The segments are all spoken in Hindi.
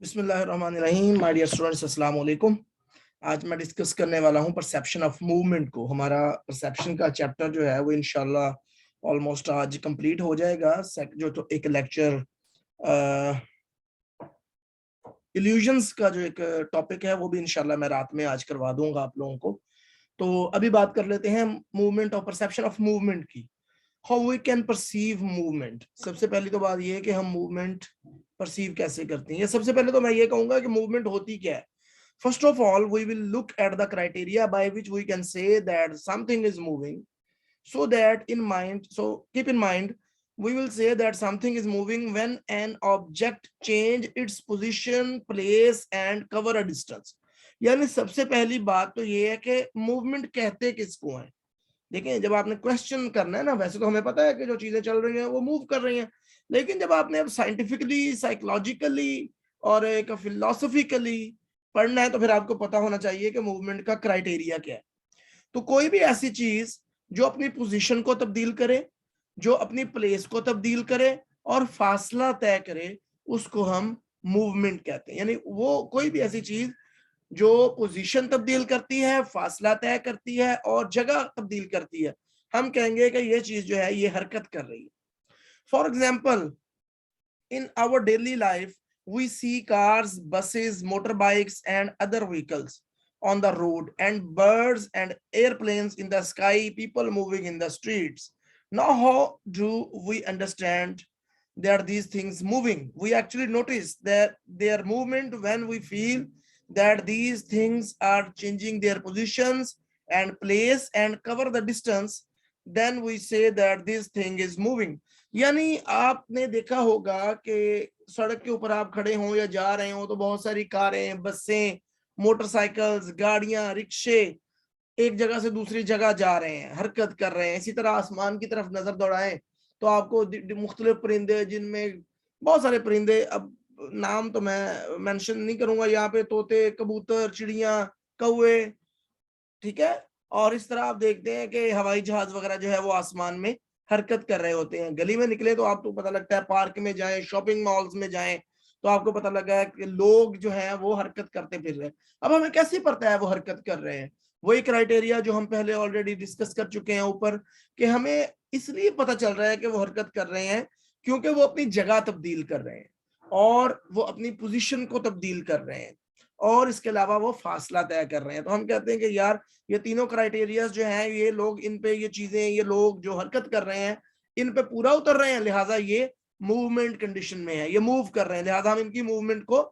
बिस्मिल्लाहिर्रहमानिर्रहीम। माय डियर स्टूडेंट्स, अस्सलाम वालेकुम। आज मैं डिस्कस करने वाला हूं परसेप्शन ऑफ मूवमेंट को। हमारा परसेप्शन का चैप्टर जो है वो इंशाल्लाह ऑलमोस्ट आज कंप्लीट हो जाएगा। जो तो एक लेक्चर इल्यूजन्स का जो एक टॉपिक है वो भी इंशाल्लाह मैं रात में आज करवा दूंगा आप लोगों को। तो अभी बात कर लेते हैं मूवमेंट और परसेप्शन ऑफ मूवमेंट की। How we can perceive movement. सबसे पहली तो बात यह है कि हम मूवमेंट परसीव कैसे करते हैं। या सबसे पहले तो मैं ये कहूंगा कि मूवमेंट होती क्या है। First of all we will look at the criteria by which we can say that something is moving, so that in mind, so keep in mind, we will say that something is moving when an object change its position, place and cover a distance। यानी सबसे पहली बात तो ये है कि मूवमेंट कहते किसको है। देखिए, जब आपने क्वेश्चन करना है ना, वैसे तो हमें पता है कि जो चीजें चल रही हैं वो मूव कर रही हैं, लेकिन जब आपने अब साइंटिफिकली, साइकोलॉजिकली और एक फिलोसफिकली पढ़ना है तो फिर आपको पता होना चाहिए कि मूवमेंट का क्राइटेरिया क्या है। तो कोई भी ऐसी चीज जो अपनी पोजीशन को तब्दील करे, जो अपनी प्लेस को तब्दील करे और फासला तय करे, उसको हम मूवमेंट कहते हैं। यानी वो कोई भी ऐसी चीज जो पोजीशन तब्दील करती है, फासला तय करती है और जगह तब्दील करती है, हम कहेंगे कि ये चीज जो है ये हरकत कर रही है। For example, in our daily life we see cars, buses, motorbikes and other vehicles on the road, and birds and airplanes in the sky, people moving in the streets. Now how do we understand that these things moving? We actually notice that their movement when we feel that these things are changing their positions and place and cover the distance, then we say that this thing is moving। यानी आपने देखा होगा कि सड़क के ऊपर आप खड़े हो या जा रहे हो तो बहुत सारी कारें, बसें, मोटरसाइकिल्स, गाड़ियां, रिक्शे एक जगह से दूसरी जगह जा रहे हैं, हरकत कर रहे हैं। इसी तरह आसमान की तरफ नजर दौड़ाएं तो आपको मुख्तलिफ परिंदे, जिनमें बहुत सारे परिंदे, अब नाम तो मैं मेंशन नहीं करूंगा यहाँ पे, तोते, कबूतर, चिड़िया, कौवे, ठीक है। और इस तरह आप देखते हैं कि हवाई जहाज वगैरह जो है वो आसमान में हरकत कर रहे होते हैं। गली में निकले तो आपको पता लगता है, पार्क में जाएं, शॉपिंग मॉल्स में जाएं तो आपको पता लगा है कि लोग जो हैं वो हरकत करते फिर रहे हैं। अब हमें कैसे पता है वो हरकत कर रहे हैं? वही क्राइटेरिया जो हम पहले ऑलरेडी डिस्कस कर चुके हैं ऊपर, कि हमें इसलिए पता चल रहा है कि वो हरकत कर रहे हैं क्योंकि वो अपनी जगह तब्दील कर रहे हैं और वो अपनी पोजीशन को तब्दील कर रहे हैं और इसके अलावा वो फासला तय कर रहे हैं। तो हम कहते हैं कि यार ये तीनों क्राइटेरिया जो हैं, ये लोग इन पे, ये चीजें, ये लोग जो हरकत कर रहे हैं इन पे पूरा उतर रहे हैं, लिहाजा ये मूवमेंट कंडीशन में है, ये मूव कर रहे हैं, लिहाजा हम इनकी मूवमेंट को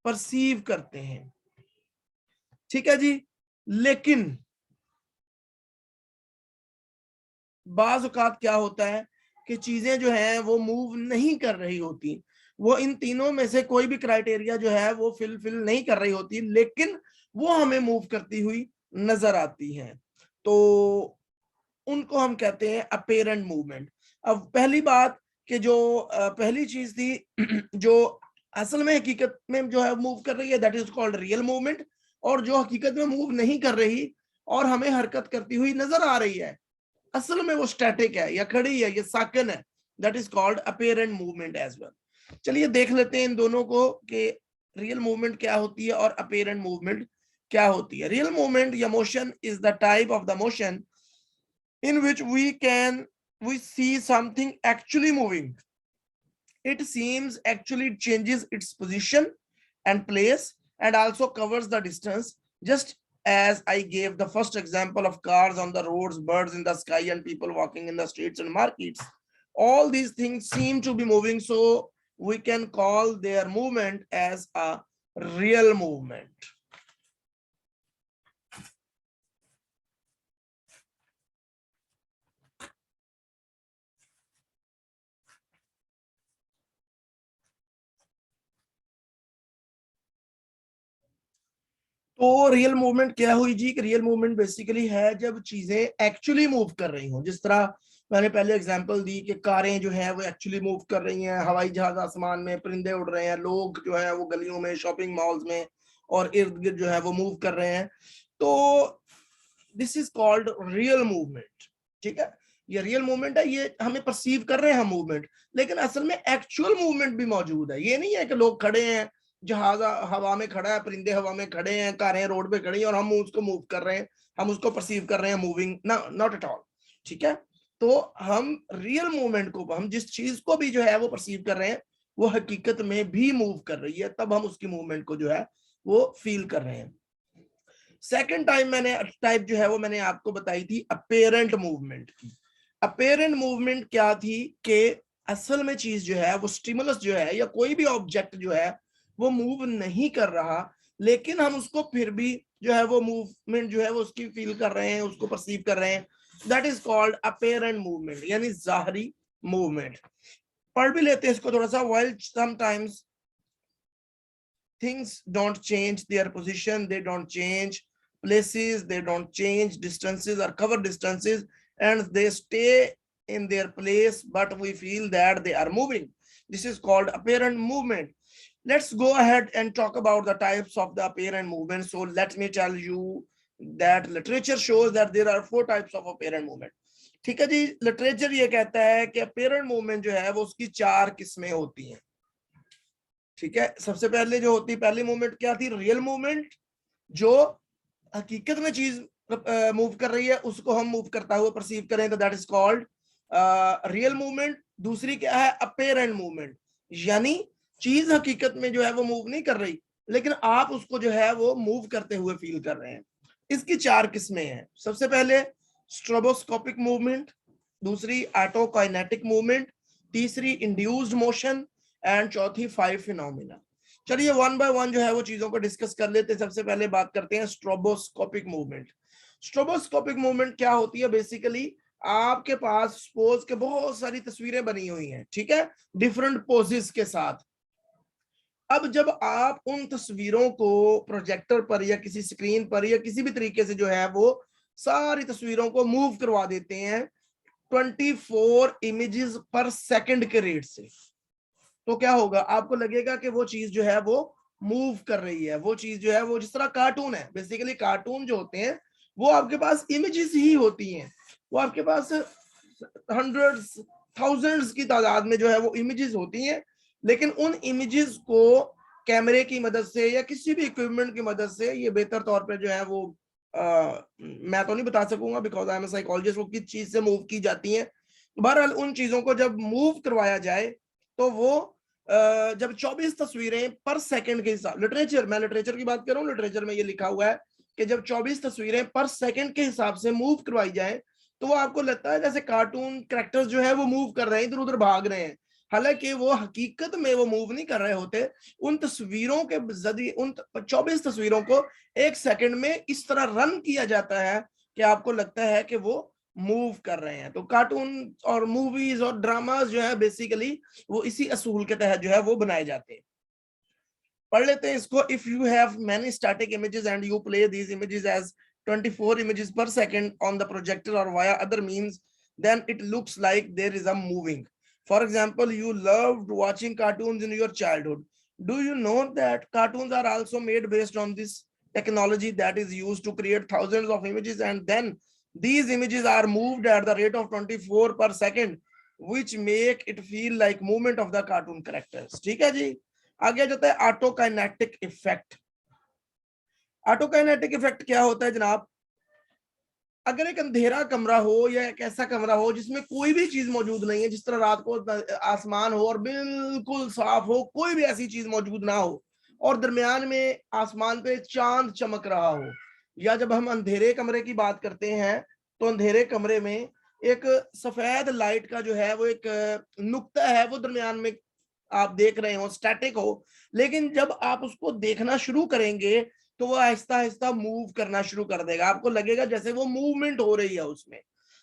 परसीव करते हैं। ठीक है जी। लेकिन बाज औकात क्या होता है कि चीजें जो हैं वो मूव नहीं कर रही होती, वो इन तीनों में से कोई भी क्राइटेरिया जो है वो फिल नहीं कर रही होती, लेकिन वो हमें मूव करती हुई नजर आती हैं। तो उनको हम कहते हैं अपेरेंट मूवमेंट। अब पहली बात कि जो पहली चीज थी जो असल में हकीकत में जो है मूव कर रही है, that is called real movement. और जो हकीकत में मूव नहीं कर रही और हमें हरकत करती हुई नजर आ रही है, असल में वो स्टैटिक है या खड़ी है, ये साकन है, that is called apparent movement as well. चलिए देख लेते हैं इन दोनों को कि रियल मूवमेंट क्या होती है और अपेरेंट मूवमेंट क्या होती है। रियल मूवमेंट या motion is the type of the motion in which we see something actually moving. It seems actually changes its position and place and also covers the distance, just as I gave the first example of cars on the roads, birds in the sky and people walking in the streets and markets. All these things seem to be moving, so we can call their movement as a real movement। तो रियल मूवमेंट क्या हुई जी? रियल मूवमेंट बेसिकली है जब चीजें एक्चुअली मूव कर रही हों। जिस तरह मैंने पहले एग्जांपल दी कि कारें जो हैं वो एक्चुअली मूव कर रही हैं, हवाई जहाज आसमान में, परिंदे उड़ रहे हैं, लोग जो है वो गलियों में, शॉपिंग मॉल्स में और इर्द गिर्द जो है वो मूव कर रहे हैं। तो this is called real movement. ठीक है, ये रियल मूवमेंट है, ये हमें परसीव कर रहे हैं हम मूवमेंट, लेकिन असल में एक्चुअल मूवमेंट भी मौजूद है। ये नहीं है कि लोग खड़े हैं जहाज हवा में खड़ा है, परिंदे हवा में खड़े हैं, कारें रोड पे खड़ी हैं और हम उसको मूव कर रहे हैं, हम उसको परसीव कर रहे हैं मूविंग, नॉट एट ऑल। ठीक है, तो हम रियल मूवमेंट को, हम जिस चीज को भी जो है वो परसीव कर रहे हैं, वो हकीकत में भी मूव कर रही है, तब हम उसकी मूवमेंट को जो है वो फील कर रहे हैं। सेकेंड टाइप जो है वो मैंने आपको बताई थी अपेरेंट मूवमेंट की। अपेरेंट मूवमेंट क्या थी कि असल में चीज जो है वो स्टिमुलस जो है या कोई भी ऑब्जेक्ट जो है वो मूव नहीं कर रहा, लेकिन हम उसको फिर भी जो है वो मूवमेंट जो है वो उसकी फील कर रहे हैं, उसको परसीव कर रहे हैं। That is called apparent movement, यानी जाहरी मूवमेंट। पढ़ भी लेते हैं इसको थोड़ा सा। While sometimes things don't change their position, they don't change places, they don't change distances or cover distances, and they stay in their place, but we feel that they are moving. This is called apparent movement. Let's go ahead and talk about the types of the apparent movement. So let me tell you that literature shows that there are 4 types of apparent movement. ठीक है जी, लिटरेचर ये कहता है कि apparent movement जो है वो उसकी 4 किस्में होती हैं। ठीक है, सबसे पहले जो होती, पहली मूवमेंट क्या थी? रियल मूवमेंट, जो हकीकत में चीज मूव कर रही है उसको हम मूव करता हुआ परसीव करें, तो that is called real movement. दूसरी क्या है? अपेरेंट मूवमेंट, यानी चीज हकीकत में जो है वो मूव नहीं कर रही, लेकिन आप उसको जो है वो मूव करते हुए फील कर रहे हैं। इसकी 4 किस्में हैं। सबसे पहले स्ट्रोबोस्कोपिक मूवमेंट, दूसरी ऑटोकाइनेटिक मूवमेंट, तीसरी इंड्यूस्ड मोशन, एंड चौथी 5 फिनोमिना। चलिए वन बाय वन जो है वो चीजों को डिस्कस कर लेते हैं। सबसे पहले बात करते हैं स्ट्रोबोस्कोपिक मूवमेंट। स्ट्रोबोस्कोपिक मूवमेंट क्या होती है? बेसिकली आपके पास सपोज के बहुत सारी तस्वीरें बनी हुई हैं, ठीक है, डिफरेंट पोजेस के साथ। अब जब आप उन तस्वीरों को प्रोजेक्टर पर या किसी स्क्रीन पर या किसी भी तरीके से जो है वो सारी तस्वीरों को मूव करवा देते हैं 24 इमेजेस पर सेकंड के रेट से, तो क्या होगा? आपको लगेगा कि वो चीज जो है वो मूव कर रही है। वो चीज जो है वो जिस तरह कार्टून है, बेसिकली कार्टून जो होते हैं वो आपके पास इमेजेस ही होती हैं, वो आपके पास हंड्रेड्स थाउजेंड्स की तादाद में जो है वो इमेजेस होती हैं, लेकिन उन इमेजेस को कैमरे की मदद से या किसी भी इक्विपमेंट की मदद से ये बेहतर तौर पे जो है वो मैं तो नहीं बता सकूंगा because I am a psychologist, वो किस चीज से मूव की जाती हैं। बहरहाल उन चीजों को जब मूव करवाया जाए तो वो जब 24 तस्वीरें पर सेकंड के हिसाब, मैं लिटरेचर की बात कर रहा हूँ, लिटरेचर में ये लिखा हुआ है कि जब 24 तस्वीरें पर सेकंड के हिसाब से मूव करवाई जाए तो वो आपको लगता है जैसे कार्टून कैरेक्टर्स जो है वो मूव कर रहे हैं, इधर उधर भाग रहे हैं, हालांकि वो हकीकत में वो मूव नहीं कर रहे होते। उन तस्वीरों के जरिए उन 24 तस्वीरों को एक सेकंड में इस तरह रन किया जाता है कि आपको लगता है कि वो मूव कर रहे हैं। तो कार्टून और मूवीज और ड्रामास जो है बेसिकली वो इसी असूल के तहत जो है वो बनाए जाते हैं। पढ़ लेते हैं इसको। If you have many static images and you play these images as 24 images per second on the projector or via other means, then it looks like there is a moving. For example, you loved watching cartoons in your childhood. Do you know that cartoons are also made based on this technology that is used to create thousands of images, and then these images are moved at the rate of 24 per second, which make it feel like movement of the cartoon characters. ठीक है जी। आगे जाता है ऑटोकाइनेटिक इफेक्ट। ऑटोकाइनेटिक इफेक्ट क्या होता है जनाब? अगर एक अंधेरा कमरा हो या एक ऐसा कमरा हो जिसमें कोई भी चीज मौजूद नहीं है, जिस तरह रात को आसमान हो और बिल्कुल साफ हो, कोई भी ऐसी चीज मौजूद ना हो, और दरमियान में आसमान पे चांद चमक रहा हो, या जब हम अंधेरे कमरे की बात करते हैं तो अंधेरे कमरे में एक सफेद लाइट का जो है वो एक नुक्ता है, वो दरमियान में आप देख रहे हो, स्टैटिक हो, लेकिन जब आप उसको देखना शुरू करेंगे तो वो आहिस्ता आहिस्ता मूव करना शुरू कर देगा। आपको लगेगा जैसे वो मूवमेंट हो रही है उसमें,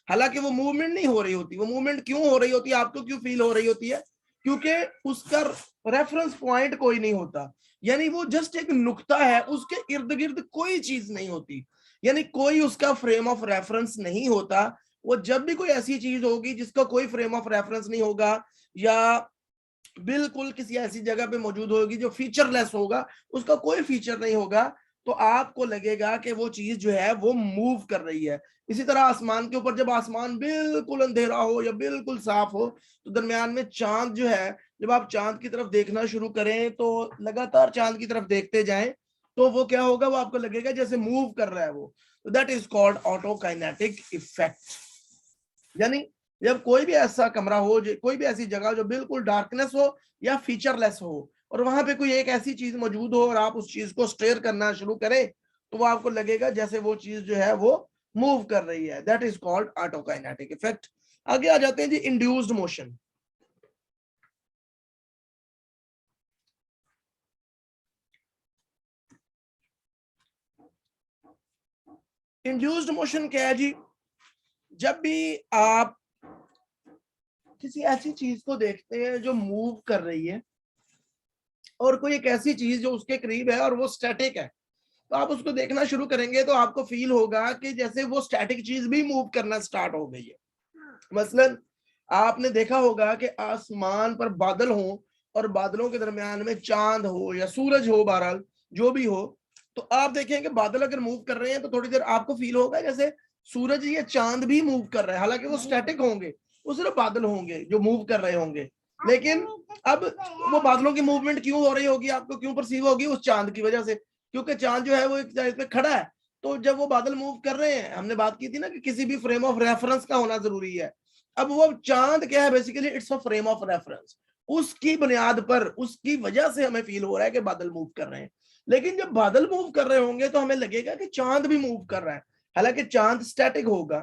हालांकि वो मूवमेंट नहीं हो रही होती। वो मूवमेंट क्यों हो रही होती है, आपको क्यों फील हो रही होती है? क्योंकि उसका रेफरेंस पॉइंट कोई नहीं होता, यानी वो जस्ट एक नुक्ता है, उसके इर्द गिर्द कोई चीज नहीं होती, यानी कोई उसका फ्रेम ऑफ रेफरेंस नहीं होता। वो जब भी कोई ऐसी चीज होगी जिसका कोई फ्रेम ऑफ रेफरेंस नहीं होगा, या बिल्कुल किसी ऐसी जगह पे मौजूद होगी जो फीचरलेस होगा, उसका कोई फीचर नहीं होगा, तो आपको लगेगा कि वो चीज जो है वो मूव कर रही है। इसी तरह आसमान के ऊपर जब आसमान बिल्कुल अंधेरा हो या बिल्कुल साफ हो तो दरमियान में चांद जो है जब आप चांद की तरफ देखना शुरू करें तो लगातार चांद की तरफ देखते जाएं, तो वो क्या होगा, वो आपको लगेगा जैसे मूव कर रहा है वो। तो that is called autokinetic effect. यानी जब कोई भी ऐसा कमरा हो, कोई भी ऐसी जगह जो बिल्कुल डार्कनेस हो या फीचरलेस हो, और वहां पे कोई एक ऐसी चीज मौजूद हो और आप उस चीज को स्टेयर करना शुरू करें, तो वो आपको लगेगा जैसे वो चीज जो है वो मूव कर रही है। That is called autokinetic effect. आगे आ जाते हैं जी, इंड्यूस्ड मोशन। इंड्यूस्ड मोशन क्या है जी? जब भी आप किसी ऐसी चीज को देखते हैं जो मूव कर रही है, और कोई एक ऐसी चीज जो उसके करीब है और वो स्टैटिक है, तो आप उसको देखना शुरू करेंगे तो आपको फील होगा कि जैसे वो स्टैटिक चीज भी मूव करना स्टार्ट हो गई है। मसलन आपने देखा होगा कि आसमान पर बादल हो और बादलों के दरमियान में चांद हो या सूरज हो, बहरहाल जो भी हो, तो आप देखेंगे बादल अगर मूव कर रहे हैं तो थोड़ी देर आपको फील होगा जैसे सूरज या चांद भी मूव कर रहा है, हालांकि वो स्टैटिक होंगे, वो सिर्फ बादल होंगे जो मूव कर रहे होंगे। लेकिन अब वो बादलों की मूवमेंट क्यों हो रही होगी, आपको क्यों परसीव होगी? उस चांद की वजह से, क्योंकि चांद जो है वो एक जगह पे खड़ा है। तो जब वो बादल मूव कर रहे हैं, हमने बात की थी ना कि किसी भी फ्रेम ऑफ रेफरेंस का होना जरूरी है। अब वो चांद क्या है, basically it's a frame of reference. उसकी बुनियाद पर, उसकी वजह से हमें फील हो रहा है कि बादल मूव कर रहे हैं। लेकिन जब बादल मूव कर रहे होंगे तो हमें लगेगा कि चांद भी मूव कर रहा है, हालांकि चांद स्टैटिक होगा।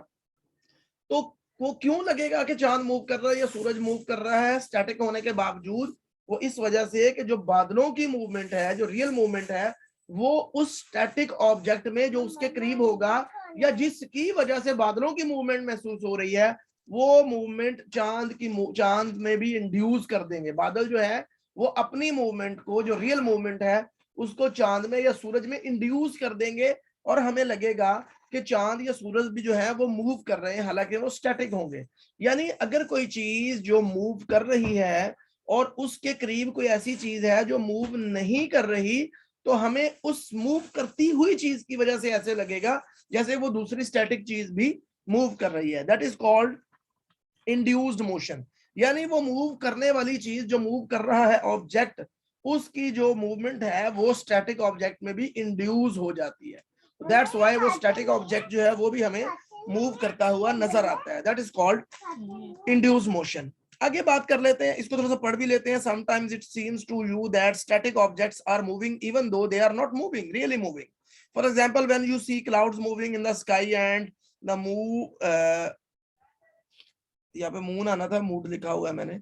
तो वो क्यों लगेगा कि चांद मूव कर रहा है या सूरज मूव कर रहा है स्टैटिक होने के बावजूद? वो इस वजह से कि जो बादलों की मूवमेंट है, जो रियल मूवमेंट है, वो उस स्टैटिक ऑब्जेक्ट में जो उसके करीब होगा या जिसकी वजह से बादलों की मूवमेंट महसूस हो रही है, वो मूवमेंट चांद में भी इंड्यूस कर देंगे। बादल जो है वो अपनी मूवमेंट को, जो रियल मूवमेंट है, उसको चांद में या सूरज में इंड्यूस कर देंगे, और हमें लगेगा कि चांद या सूरज भी जो है वो मूव कर रहे हैं, हालांकि वो स्टैटिक होंगे। यानी अगर कोई चीज जो मूव कर रही है और उसके करीब कोई ऐसी चीज है जो मूव नहीं कर रही, तो हमें उस मूव करती हुई चीज की वजह से ऐसे लगेगा जैसे वो दूसरी स्टैटिक चीज भी मूव कर रही है। That is called induced motion. यानी वो मूव करने वाली चीज, जो मूव कर रहा है ऑब्जेक्ट, उसकी जो मूवमेंट है वो स्टैटिक ऑब्जेक्ट में भी इंड्यूस हो जाती है। दैट्स व्हाई वो स्टैटिक ऑब्जेक्ट जो है वो भी हमें मूव करता हुआ नजर आता है। That is called induced motion. आगे बात कर लेते हैं, इसको थोड़ा सा पढ़ भी लेते हैं। Sometimes it seems to you that static objects are moving even though they are not moving, really moving. For example, when you see clouds moving in the sky and the यहाँ पे मून आना था, मूड लिखा हुआ है मैंने।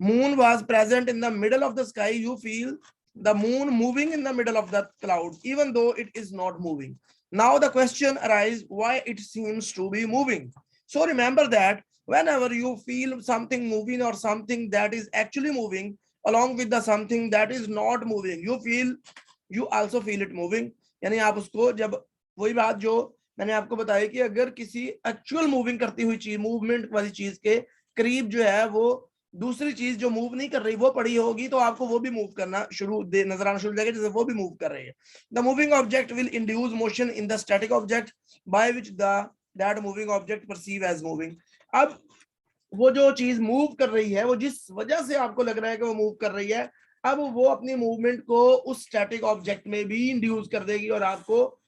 Moon was present in the middle of the sky, you feel the moon moving in the middle of the cloud even though it is not moving. Now the question arise why it seems to be moving. So remember that whenever you feel something moving or something that is actually moving along with the something that is not moving, you also feel it moving। यानी आप उसको, जब वही बात जो मैंने आपको बताया कि अगर किसी एक्चुअल मूविंग करती हुई चीज, मूवमेंट वाली चीज के करीब जो है वो दूसरी चीज जो मूव नहीं कर रही वो पड़ी होगी, तो आपको वो भी मूव करना नजर आना शुरू हो जाएगा जैसे वो भी मूव कर रही है। The moving object will induce motion in the static object by which that moving object perceive as moving. अब वो जो चीज मूव कर रही है, वो जिस वजह से आपको लग रहा है कि वो मूव कर रही है, अब वो अपनी मूवमेंट को उस स्टैटिक ऑब्जेक्ट में भी इंड्यूस कर देगी, और आपको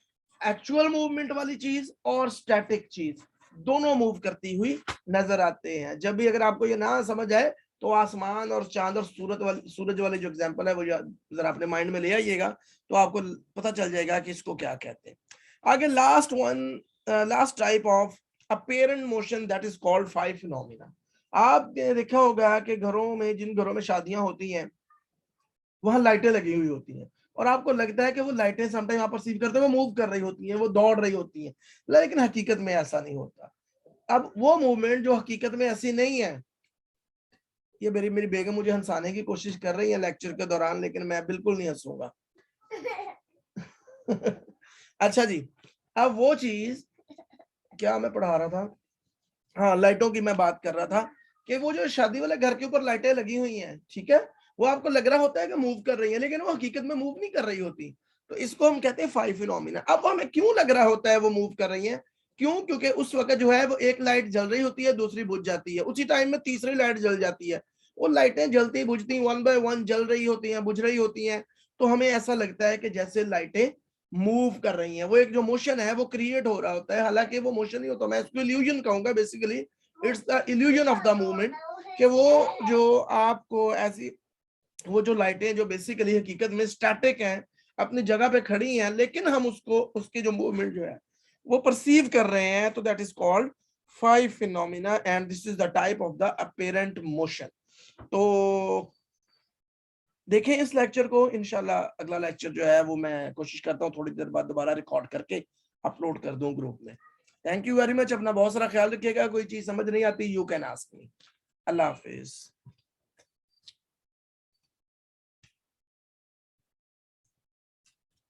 एक्चुअल मूवमेंट वाली चीज और स्टैटिक चीज दोनों मूव करती हुई नजर आते हैं। जब भी अगर आपको ये ना समझ आए तो आसमान और चांद और सूरज वाले जो एग्जांपल है वो जरा अपने माइंड में ले आइएगा, तो आपको पता चल जाएगा कि इसको क्या कहते हैं। आगे last type of apparent motion that is called five phenomena। आपने देखा होगा कि घरों में, जिन घरों में शादियां होती हैं, वहां लाइटें लगी हुई होती हैं, और आपको लगता है कि वो लाइटें समटाइम आप परसीव करते हैं वो मूव कर रही होती हैं, वो दौड़ रही होती हैं, लेकिन हकीकत में ऐसा नहीं होता। अब वो मूवमेंट जो हकीकत में ऐसी नहीं है, ये मेरी बेगम मुझे हंसाने की कोशिश कर रही है लेक्चर के दौरान, लेकिन मैं बिल्कुल नहीं हंसूंगा। अच्छा जी, अब वो चीज, क्या मैं पढ़ा रहा था, हाँ लाइटों की मैं बात कर रहा था कि वो जो शादी वाले घर के ऊपर लाइटें लगी हुई हैं, ठीक है, वो आपको लग रहा होता है कि मूव कर रही है, लेकिन वो हकीकत में मूव नहीं कर रही होती। तो इसको हम कहते हैं फाइव फिनोमिना। अब हमें क्यों लग रहा होता है वो मूव कर रही है? क्यों? क्योंकि उस वक्त जो है वो एक लाइट जल रही होती है, दूसरी बुझ जाती है, उसी टाइम में तीसरी लाइट जल जाती है, वो लाइटें जलती बुझती 1 बाय 1 जल रही होती हैं, बुझ रही होती हैं, तो हमें ऐसा लगता है कि जैसे लाइटें मूव कर रही हैं, वो एक जो मोशन है वो क्रिएट हो रहा होता है, हालांकि वो मोशन नहीं होता, मैं इसको इल्यूजन कहूंगा। Basically it's the illusion of the movement, कि वो जो आपको ऐसी, वो जो लाइटें जो बेसिकली हकीकत में स्टैटिक हैं, अपनी जगह पे खड़ी हैं, लेकिन हम उसको, उसकी जो मूवमेंट जो है वो परसीव कर रहे हैं, तो that is called five phenomena and this is the type of the apparent motion. तो देखें इस लेक्चर को, इंशाल्लाह अगला लेक्चर जो है वो मैं कोशिश करता हूँ थोड़ी देर बाद दोबारा रिकॉर्ड करके अपलोड कर दूं ग्रुप में। थैंक यू वेरी मच, अपना बहुत सारा ख्याल रखिएगा, कोई चीज समझ नहीं आती you can ask me. Allah Hafiz.